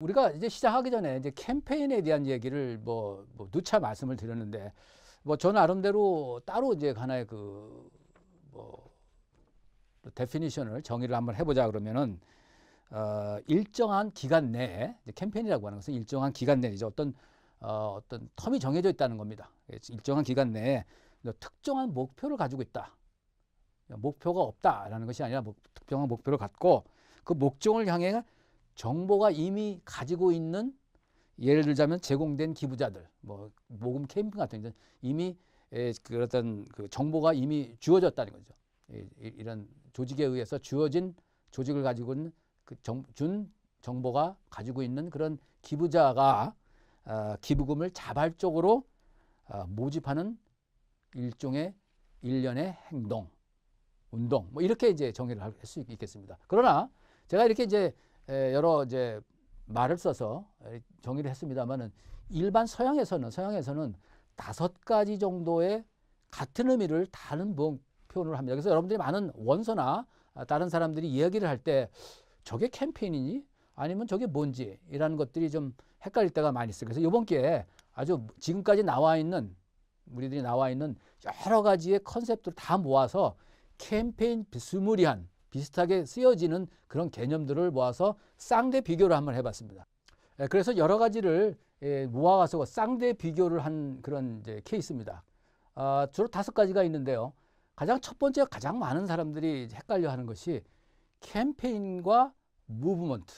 우리가 이제 시작하기 전에 이제 캠페인에 대한 얘기를 누차 말씀을 드렸는데, 저 나름대로 따로 이제 하나의 데피니션을 정의를 한번 해보자 그러면은, 일정한 기간 내에, 이제 캠페인이라고 하는 것은 일정한 기간 내에 이제 어떤 텀이 정해져 있다는 겁니다. 일정한 기간 내에 특정한 목표를 가지고 있다. 목표가 없다라는 것이 아니라 특정한 목표를 갖고 그 목적을 향해 정보가 이미 가지고 있는, 예를 들자면 제공된 기부자들, 모금 캠페인 같은 경우는 이미 어떤 정보가 이미 주어졌다는 거죠. 이런 조직에 의해서 주어진, 조직을 가지고 있는 준 정보가 가지고 있는 그런 기부자가 기부금을 자발적으로 모집하는 일종의 일련의 행동, 운동, 이렇게 이제 정의를 할 수 있겠습니다. 그러나 제가 이렇게 이제 여러 이제 말을 써서 정의를 했습니다만은, 일반 서양에서는 5가지 정도의 같은 의미를 다른 표현을 합니다. 그래서 여러분들이 많은 원서나 다른 사람들이 이야기를 할 때 저게 캠페인이니 아니면 저게 뭔지 이라는 것들이 좀 헷갈릴 때가 많이 있어요. 그래서 이번 기회에 아주 지금까지 우리들이 나와 있는 여러 가지의 컨셉들을 다 모아서 캠페인 비스무리한, 비슷하게 쓰여지는 그런 개념들을 모아서 쌍대 비교를 한번 해봤습니다. 그래서 여러 가지를 모아서 쌍대 비교를 한 그런 이제 케이스입니다. 주로 5가지가 있는데요. 첫 번째, 가장 많은 사람들이 헷갈려 하는 것이 캠페인과 무브먼트.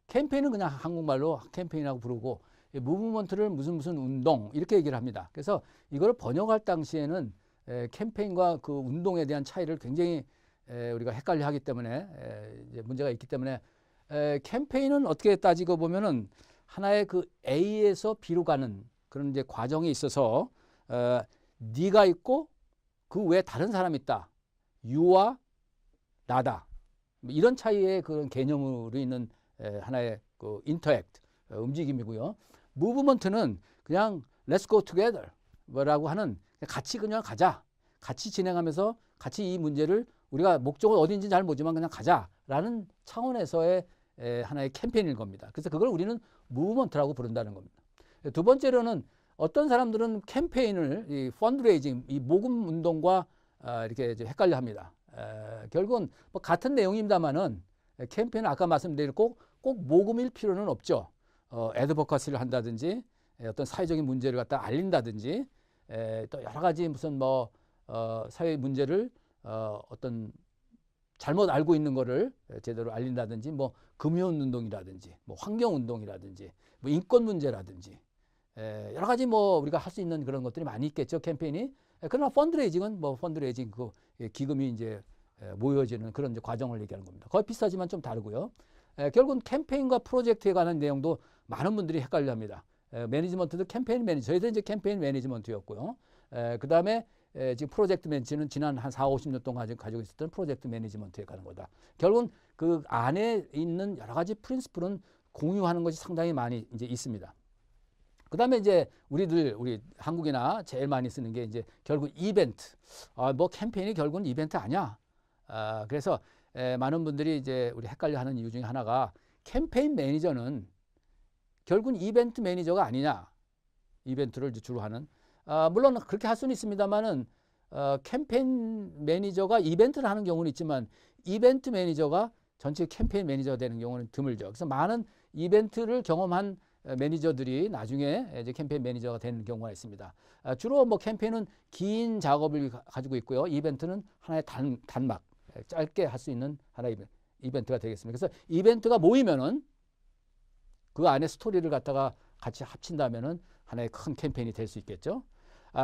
캠페인은 그냥 한국말로 캠페인이라고 부르고, 무브먼트를 무슨 운동 이렇게 얘기를 합니다. 그래서 이걸 번역할 당시에는 캠페인과 그 운동에 대한 차이를 굉장히 우리가 헷갈려 하기 때문에 이제 문제가 있기 때문에, 캠페인은 어떻게 따지고 보면은 하나의 A에서 B로 가는 그런 이제 과정에 있어서 네가 있고 그 외에 다른 사람이 있다. 유와 나다. 이런 차이의 그런 개념으로 있는 하나의 인터액트, 움직임이고요. 무브먼트는 그냥 let's go together 라고 하는, 같이 그냥 가자. 같이 진행하면서 같이 이 문제를, 우리가 목적은 어딘지 잘 모르지만 그냥 가자라는 차원에서의 하나의 캠페인일 겁니다. 그래서 그걸 우리는 무브먼트라고 부른다는 겁니다. 두 번째로는 어떤 사람들은 캠페인을 이 펀드레이징, 이 모금 운동과 이렇게 이제 헷갈려 합니다. 결국은 같은 내용입니다만은, 캠페인은 아까 말씀드린 꼭 모금일 필요는 없죠. 애드버커시를 한다든지, 어떤 사회적인 문제를 갖다 알린다든지, 또 여러 가지 무슨 사회 문제를 어떤 잘못 알고 있는 거를 제대로 알린다든지, 금연 운동이라든지, 환경 운동이라든지, 인권 문제라든지, 여러 가지 우리가 할 수 있는 그런 것들이 많이 있겠죠, 캠페인이. 그러나 펀드레이징은 펀드레이징 기금이 이제 모여지는 그런 이제 과정을 얘기하는 겁니다. 거의 비슷하지만 좀 다르고요. 결국은 캠페인과 프로젝트에 관한 내용도 많은 분들이 헷갈려 합니다. 매니지먼트도 캠페인 매니저, 저희도 이제 캠페인 매니지먼트였고요. 그 다음에 지금 프로젝트 매니지는 지난 한 40-50년 동안 가지고 있었던 프로젝트 매니지먼트에 가는 거다. 결국은 그 안에 있는 여러 가지 프린시플은 공유하는 것이 상당히 많이 이제 있습니다. 그 다음에 이제 우리 한국이나 제일 많이 쓰는 게 이제 결국 이벤트. 캠페인이 결국은 이벤트 아니야. 그래서 많은 분들이 이제 우리 헷갈려 하는 이유 중에 하나가, 캠페인 매니저는 결국은 이벤트 매니저가 아니냐. 이벤트를 주로 하는. 물론 그렇게 할 수는 있습니다만은, 캠페인 매니저가 이벤트를 하는 경우는 있지만, 이벤트 매니저가 전체 캠페인 매니저가 되는 경우는 드물죠. 그래서 많은 이벤트를 경험한 매니저들이 나중에 이제 캠페인 매니저가 되는 경우가 있습니다. 주로 캠페인은 긴 작업을 가지고 있고요. 이벤트는 하나의 단막, 짧게 할 수 있는 하나의 이벤트가 되겠습니다. 그래서 이벤트가 모이면은 그 안에 스토리를 갖다가 같이 합친다면은 하나의 큰 캠페인이 될 수 있겠죠.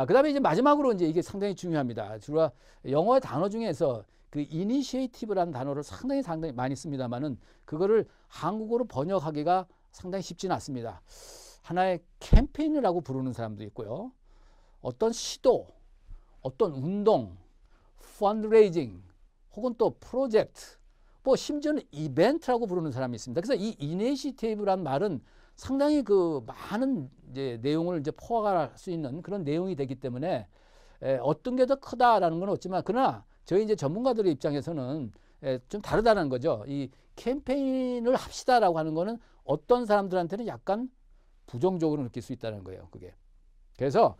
그 다음에 이제 마지막으로 이제 이게 상당히 중요합니다. 주로 영어의 단어 중에서 그 이니시에이티브라는 단어를 상당히 많이 씁니다만은, 그거를 한국어로 번역하기가 상당히 쉽지는 않습니다. 하나의 캠페인이라고 부르는 사람도 있고요. 어떤 시도, 어떤 운동, 펀드레이징, 혹은 또 프로젝트, 심지어는 이벤트라고 부르는 사람이 있습니다. 그래서 이 이니시티브란 말은 상당히 많은 이제 내용을 이제 포괄할 수 있는 그런 내용이 되기 때문에, 어떤 게 더 크다라는 건 없지만, 그러나 저희 이제 전문가들의 입장에서는 좀 다르다는 거죠. 이 캠페인을 합시다라고 하는 거는 어떤 사람들한테는 약간 부정적으로 느낄 수 있다는 거예요. 그게. 그래서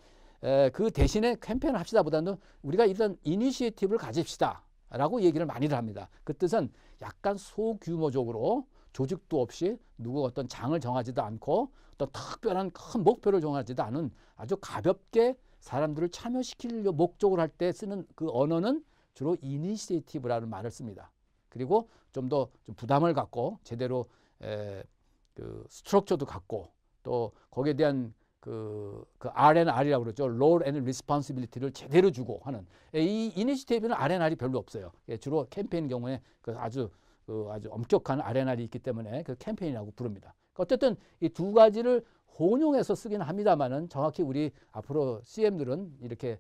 그 대신에 캠페인을 합시다 보다는 우리가 일단 이니시에이티브를 가집시다 라고 얘기를 많이들 합니다. 그 뜻은 약간 소규모적으로 조직도 없이 누구 어떤 장을 정하지도 않고 어떤 특별한 큰 목표를 정하지도 않은 아주 가볍게 사람들을 참여시키려 목적으로 할 때 쓰는 그 언어는 주로 이니시에이티브라는 말을 씁니다. 그리고 좀 더 좀 부담을 갖고 제대로 그 스트럭처도 갖고 또 거기에 대한 그 R&R이라고 그러죠. Role and Responsibility를 제대로 주고 하는 이 이니시티브는 R&R이 별로 없어요. 주로 캠페인 경우에 그 아주 엄격한 R&R이 있기 때문에 그 캠페인이라고 부릅니다. 어쨌든 이 두 가지를 혼용해서 쓰기는 합니다만은 정확히 우리 앞으로 CM들은 이렇게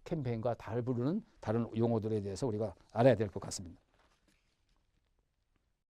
캠페인과 달 부르는 다른 용어들에 대해서 우리가 알아야 될 것 같습니다.